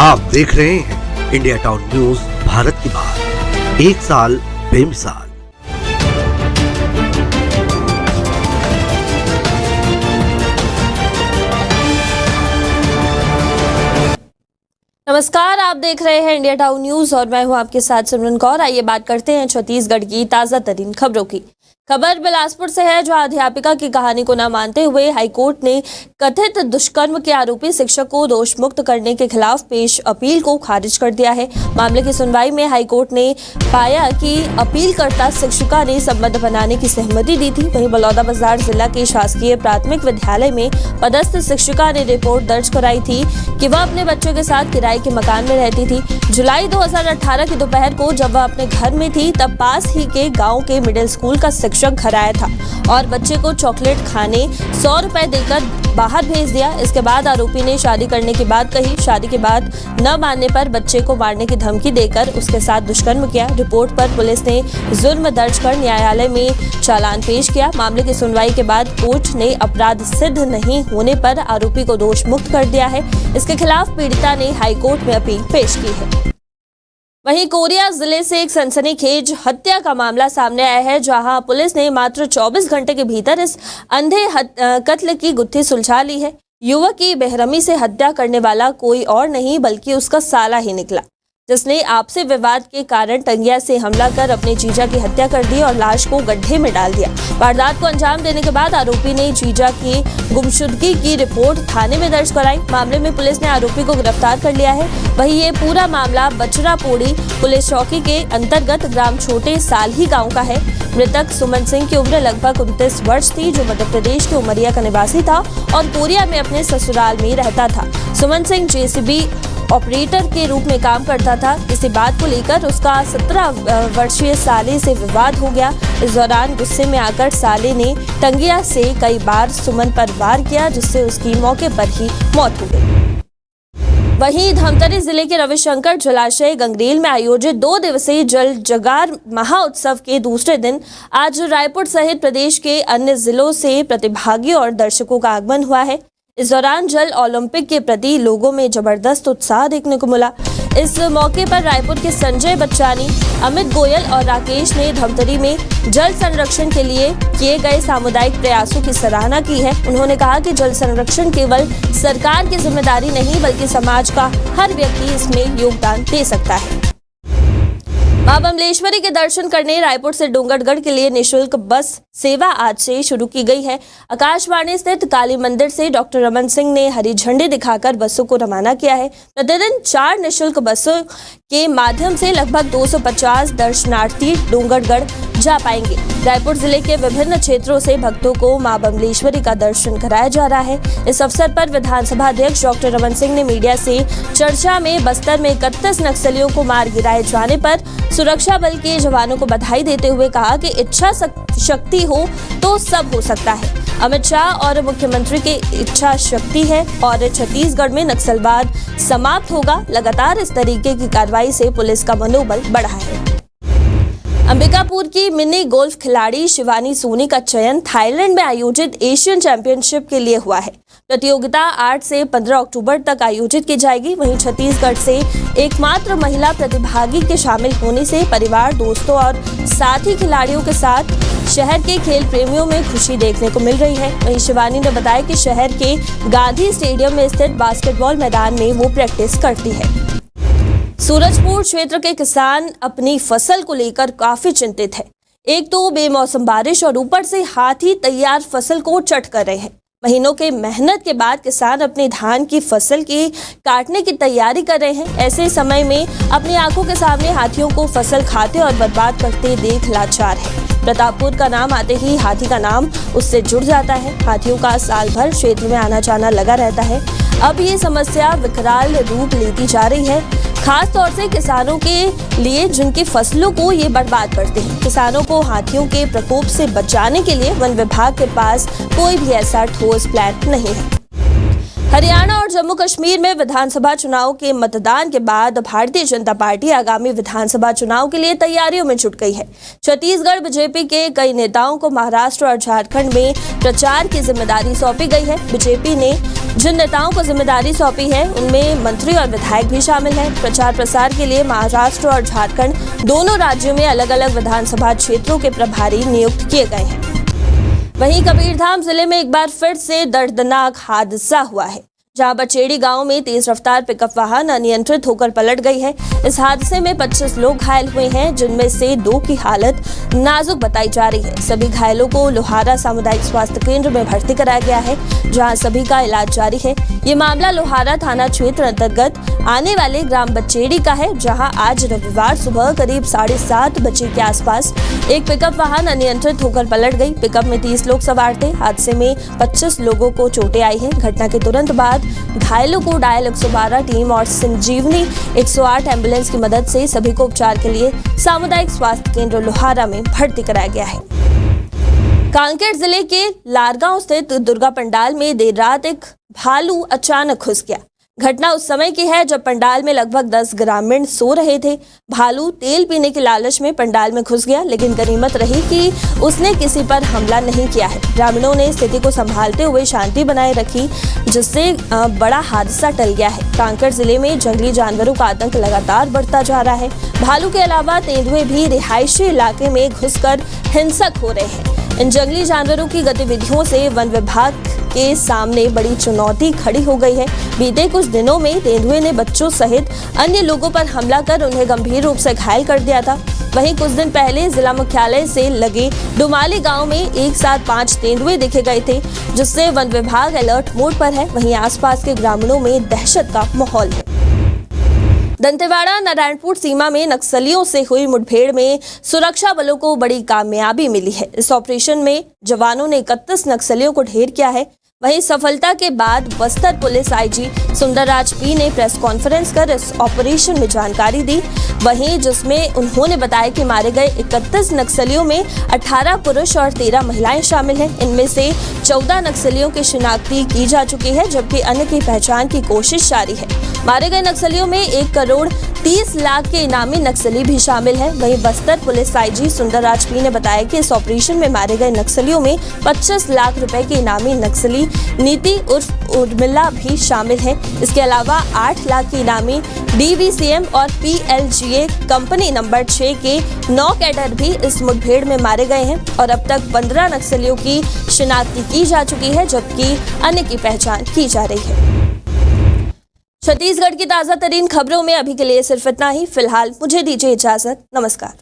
आप देख रहे हैं इंडिया टाउन न्यूज भारत की बात, एक साल बेमिसाल। नमस्कार, आप देख रहे हैं इंडिया टाउन न्यूज और मैं हूं आपके साथ सिमरन कौर। आइए बात करते हैं छत्तीसगढ़ की ताजा तरीन खबरों की। खबर बिलासपुर से है, जहां अध्यापिका की कहानी को न मानते हुए हाईकोर्ट ने कथित दुष्कर्म के आरोपी शिक्षक को दोष मुक्त करने के खिलाफ पेश अपील को खारिज कर दिया है। मामले की सुनवाई में हाईकोर्ट ने पाया कि अपीलकर्ता शिक्षिका ने संबंध बनाने की सहमति दी थी। वहीं बलौदाबाजार जिला के शासकीय प्राथमिक विद्यालय में पदस्थ शिक्षिका ने रिपोर्ट दर्ज कराई थी कि वह अपने बच्चों के साथ किराए के मकान में रहती थी। जुलाई 2018 की दोपहर को जब वह अपने घर में थी, तब पास ही के गाँव के मिडिल स्कूल का शिक्षक घर आया था और बच्चे को चॉकलेट खाने 100 रुपए देकर बाहर भेज दिया। इसके बाद आरोपी ने शादी करने की बात कही। शादी के बाद न मानने पर बच्चे को मारने की धमकी देकर उसके साथ दुष्कर्म किया। रिपोर्ट पर पुलिस ने जुर्म दर्ज कर न्यायालय में चालान पेश किया। मामले की सुनवाई के बाद कोर्ट ने अपराध सिद्ध नहीं होने पर आरोपी को दोष मुक्त कर दिया है। इसके खिलाफ पीड़िता ने हाईकोर्ट में अपील पेश की है। वहीं कोरिया जिले से एक सनसनीखेज हत्या का मामला सामने आया है, जहां पुलिस ने मात्र 24 घंटे के भीतर इस अंधे कत्ल की गुत्थी सुलझा ली है। युवक की बेरहमी से हत्या करने वाला कोई और नहीं बल्कि उसका साला ही निकला, जिसने आपसी विवाद के कारण टंगिया से हमला कर अपने जीजा की हत्या कर दी और लाश को गड्ढे में डाल दिया। वारदात को अंजाम देने के बाद आरोपी ने जीजा की गुमशुदगी की रिपोर्ट थाने में दर्ज कराई। मामले में पुलिस ने आरोपी को गिरफ्तार कर लिया है। वहीं ये पूरा मामला बचरापोड़ी पुलिस चौकी के अंतर्गत ग्राम छोटे सालही गाँव का है। मृतक सुमन सिंह की उम्र लगभग 29 वर्ष थी, जो मध्य प्रदेश के उमरिया का निवासी था और कोरिया में अपने ससुराल में रहता था। सुमन सिंह जेसीबी ऑपरेटर के रूप में काम करता था। इसी बात को लेकर उसका 17 वर्षीय साले से विवाद हो गया। इस दौरान गुस्से में आकर साले ने टंगिया से कई बार सुमन पर वार किया, जिससे उसकी मौके पर ही मौत हो गई। वहीं धमतरी जिले के रविशंकर जलाशय गंगरेल में आयोजित 2 दिवसीय जल जगार महोत्सव के दूसरे दिन आज रायपुर सहित प्रदेश के अन्य जिलों से प्रतिभागियों और दर्शकों का आगमन हुआ है। इस दौरान जल ओलंपिक के प्रति लोगों में जबरदस्त उत्साह देखने को मिला। इस मौके पर रायपुर के संजय बच्चानी, अमित गोयल और राकेश ने धमतरी में जल संरक्षण के लिए किए गए सामुदायिक प्रयासों की सराहना की है। उन्होंने कहा कि जल संरक्षण केवल सरकार की जिम्मेदारी नहीं बल्कि समाज का हर व्यक्ति इसमें योगदान दे सकता है। मां बमलेश्वरी के दर्शन करने रायपुर से डोंगरगढ़ के लिए निःशुल्क बस सेवा आज से शुरू की गई है। आकाशवाणी स्थित काली मंदिर से डॉक्टर रमन सिंह ने हरी झंडी दिखाकर बसों को रवाना किया है। प्रतिदिन 4 निःशुल्क बसों के माध्यम से लगभग 250 दर्शनार्थी डोंगरगढ़ जा पाएंगे। रायपुर जिले के विभिन्न क्षेत्रों से भक्तों को मां बमलेश्वरी का दर्शन कराया जा रहा है। इस अवसर पर विधानसभा अध्यक्ष डॉक्टर रमन सिंह ने मीडिया से चर्चा में बस्तर में 31 नक्सलियों को मार गिराए जाने पर सुरक्षा बल के जवानों को बधाई देते हुए कहा कि इच्छा शक्ति हो तो सब हो सकता है। अमित शाह और मुख्यमंत्री की इच्छा शक्ति है और छत्तीसगढ़ में नक्सलवाद समाप्त होगा। लगातार इस तरीके की कार्रवाई से पुलिस का मनोबल बढ़ा है। अंबिकापुर की मिनी गोल्फ खिलाड़ी शिवानी सोनी का चयन थाईलैंड में आयोजित एशियन चैंपियनशिप के लिए हुआ है। प्रतियोगिता 8 से 15 अक्टूबर तक आयोजित की जाएगी। वहीं छत्तीसगढ़ से एकमात्र महिला प्रतिभागी के शामिल होने से परिवार, दोस्तों और साथी खिलाड़ियों के साथ शहर के खेल प्रेमियों में खुशी देखने को मिल रही है। वहीं शिवानी ने बताया कि शहर के गांधी स्टेडियम में स्थित बास्केटबॉल मैदान में वो प्रैक्टिस करती है। सूरजपुर क्षेत्र के किसान अपनी फसल को लेकर काफी चिंतित है। एक तो बेमौसम बारिश और ऊपर से हाथी तैयार फसल को चट कर रहे हैं। महीनों के मेहनत के बाद किसान अपनी धान की फसल की काटने की तैयारी कर रहे हैं। ऐसे समय में अपनी आंखों के सामने हाथियों को फसल खाते और बर्बाद करते देख लाचार है। प्रतापपुर का नाम आते ही हाथी का नाम उससे जुड़ जाता है। हाथियों का साल भर क्षेत्र में आना जाना लगा रहता है। अब ये समस्या विकराल रूप लेती जा रही है, खास तौर से किसानों के लिए जिनकी फसलों को ये बर्बाद करते हैं। किसानों को हाथियों के प्रकोप से बचाने के लिए वन विभाग के पास कोई भी ऐसा ठोस प्लान नहीं है। हरियाणा और जम्मू कश्मीर में विधानसभा चुनाव के मतदान के बाद भारतीय जनता पार्टी आगामी विधानसभा चुनाव के लिए तैयारियों में जुट गई है। छत्तीसगढ़ बीजेपी के कई नेताओं को महाराष्ट्र और झारखंड में प्रचार की जिम्मेदारी सौंपी गई है। बीजेपी ने जिन नेताओं को जिम्मेदारी सौंपी है उनमें मंत्री और विधायक भी शामिल हैं। प्रचार प्रसार के लिए महाराष्ट्र और झारखंड दोनों राज्यों में अलग अलग विधानसभा क्षेत्रों के प्रभारी नियुक्त किए गए हैं। वहीं कबीरधाम जिले में एक बार फिर से दर्दनाक हादसा हुआ है, जहां बचेड़ी गांव में तेज रफ्तार पिकअप वाहन अनियंत्रित होकर पलट गई है। इस हादसे में 25 लोग घायल हुए हैं, जिनमें से 2 की हालत नाजुक बताई जा रही है। सभी घायलों को लोहारा सामुदायिक स्वास्थ्य केंद्र में भर्ती कराया गया है, जहां सभी का इलाज जारी है। ये मामला लोहारा थाना क्षेत्र अंतर्गत आने वाले ग्राम बचेड़ी का है, जहां आज रविवार सुबह करीब 7:30 बजे के आसपास एक पिकअप वाहन अनियंत्रित होकर पलट गई। पिकअप में 30 लोग सवार थे। हादसे में 25 लोगों को चोटें आई हैं। घटना के तुरंत बाद घायलों को डायल 112 टीम और संजीवनी 108 एम्बुलेंस की मदद से सभी को उपचार के लिए सामुदायिक स्वास्थ्य केंद्र लोहारा में भर्ती कराया गया है। कांकेर जिले के लारगांव स्थित दुर्गा पंडाल में देर रात एक भालू अचानक घुस गया। घटना उस समय की है जब पंडाल में लगभग 10 ग्रामीण सो रहे थे। भालू तेल पीने के लालच में पंडाल में घुस गया, लेकिन गनीमत रही कि उसने किसी पर हमला नहीं किया है। ग्रामीणों ने स्थिति को संभालते हुए शांति बनाए रखी, जिससे बड़ा हादसा टल गया है। कांकेर जिले में जंगली जानवरों का आतंक लगातार बढ़ता जा रहा है। भालू के अलावा तेंदुए भी रिहायशी इलाके में घुसकर हिंसक हो रहे हैं। इन जंगली जानवरों की गतिविधियों से वन विभाग के सामने बड़ी चुनौती खड़ी हो गई है। बीते कुछ दिनों में तेंदुए ने बच्चों सहित अन्य लोगों पर हमला कर उन्हें गंभीर रूप से घायल कर दिया था। वहीं कुछ दिन पहले जिला मुख्यालय से लगे डुमाली गांव में एक साथ 5 तेंदुए देखे गए थे, जिससे वन विभाग अलर्ट मोड पर है। वहीं आसपास के ग्रामीणों में दहशत का माहौल है। दंतेवाड़ा नारायणपुर सीमा में नक्सलियों से हुई मुठभेड़ में सुरक्षा बलों को बड़ी कामयाबी मिली है। इस ऑपरेशन में जवानों ने 31 नक्सलियों को ढेर किया है। वहीं सफलता के बाद Bastar police IG Sundarraj P ने प्रेस कॉन्फ्रेंस कर इस ऑपरेशन में जानकारी दी, वहीं जिसमें उन्होंने बताया कि मारे गए 31 नक्सलियों में 18 पुरुष और 13 महिलाएं शामिल हैं। इनमें से 14 नक्सलियों की शिनाख्ती की जा चुकी है, जबकि अन्य की पहचान की कोशिश जारी है। मारे गए नक्सलियों में 1 करोड़ 30 लाख के इनामी नक्सली भी शामिल हैं। वहीं Bastar police IG Sundarraj P ने बताया कि इस ऑपरेशन में मारे गए नक्सलियों में 25 लाख रुपए के इनामी नक्सली नीति उर्फ उर्मिला भी शामिल है। इसके अलावा 8 लाख के इनामी DVCM और PLGA कंपनी नंबर 6 के 9 कैडर भी इस मुठभेड़ में मारे गए हैं और अब तक 15 नक्सलियों की शिनाख्ती की जा चुकी है, जबकि अन्य की पहचान की जा रही है। छत्तीसगढ़ की ताजा तरीन खबरों में अभी के लिए सिर्फ इतना ही। फिलहाल मुझे दीजिए इजाजत। नमस्कार।